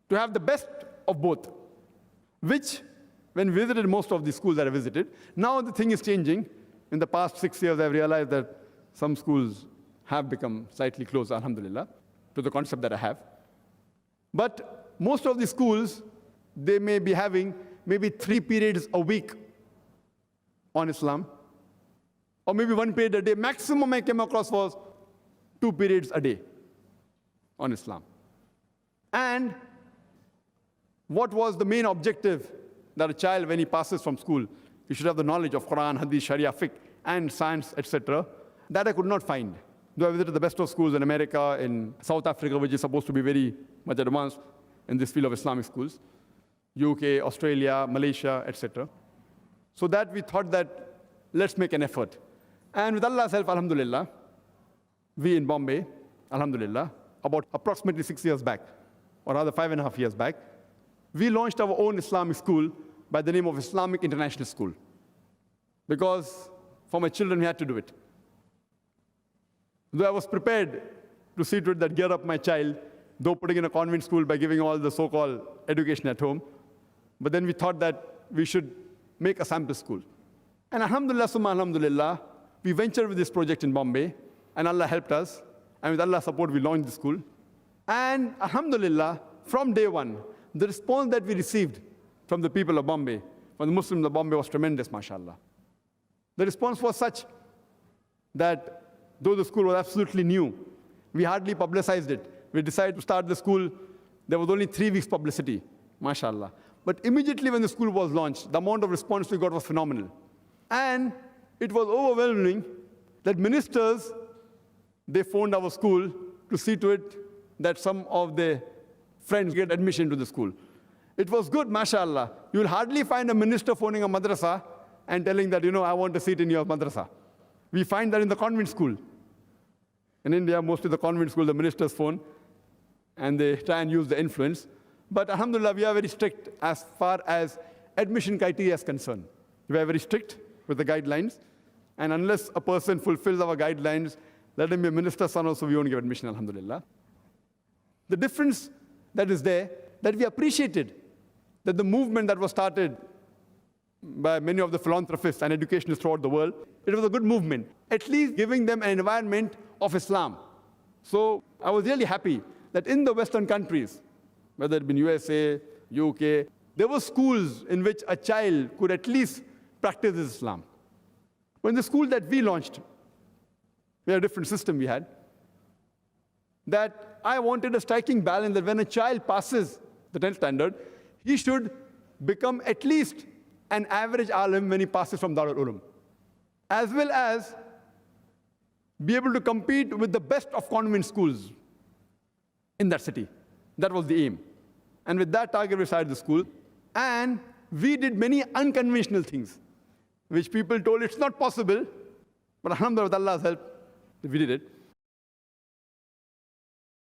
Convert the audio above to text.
to have the best of both, which, when we visited most of the schools that I visited, now the thing is changing. In the past 6 years, I've realized that some schools have become slightly closer, alhamdulillah, to the concept that I have. But most of the schools, they may be having maybe 3 periods a week on Islam, or maybe 1 period a day. Maximum I came across was 2 periods a day on Islam. And what was the main objective that a child, when he passes from school, he should have the knowledge of Quran, Hadith, Sharia, Fiqh, and science, etc. That I could not find. Though I visited the best of schools in America, in South Africa, which is supposed to be very much advanced in this field of Islamic schools, UK, Australia, Malaysia, etc. So that we thought that let's make an effort. And with Allah's help, alhamdulillah, we in Bombay, alhamdulillah, about approximately 6 years back, or rather 5.5 years back, we launched our own Islamic school by the name of Islamic International School. Because for my children, we had to do it. Though I was prepared to see to it that gear up my child, though putting in a convent school by giving all the so-called education at home, but then we thought that we should make a sample school. And alhamdulillah, summa alhamdulillah, we ventured with this project in Bombay, and Allah helped us. And with Allah's support, we launched the school. And alhamdulillah, from day one, the response that we received from the people of Bombay, from the Muslims of Bombay, was tremendous, mashallah. The response was such that though the school was absolutely new, we hardly publicized it. We decided to start the school. There was only 3 weeks publicity, mashallah. But immediately when the school was launched, the amount of response we got was phenomenal. And it was overwhelming that ministers, they phoned our school to see to it that some of their friends get admission to the school. It was good, mashallah. You will hardly find a minister phoning a madrasa and telling that, I want a seat in your madrasa. We find that in the convent school. In India, mostly the convent school, the ministers phone, and they try and use the influence. But alhamdulillah, we are very strict as far as admission criteria is concerned. We are very strict with the guidelines. And unless a person fulfills our guidelines, let him be a minister's son also, we won't give admission, alhamdulillah. The difference that is there, that we appreciated that the movement that was started by many of the philanthropists and educationists throughout the world, it was a good movement, at least giving them an environment of Islam. So I was really happy that in the Western countries, whether it be USA, UK, there were schools in which a child could at least practice Islam. But in the school that we launched, we had a different system we had, that I wanted a striking balance that when a child passes the 10th standard, he should become at least an average alim when he passes from Darul Ulum, as well as be able to compete with the best of convent schools in that city. That was the aim. And with that target, we started the school. And we did many unconventional things, which people told it's not possible. But alhamdulillah, with Allah's help, we did it.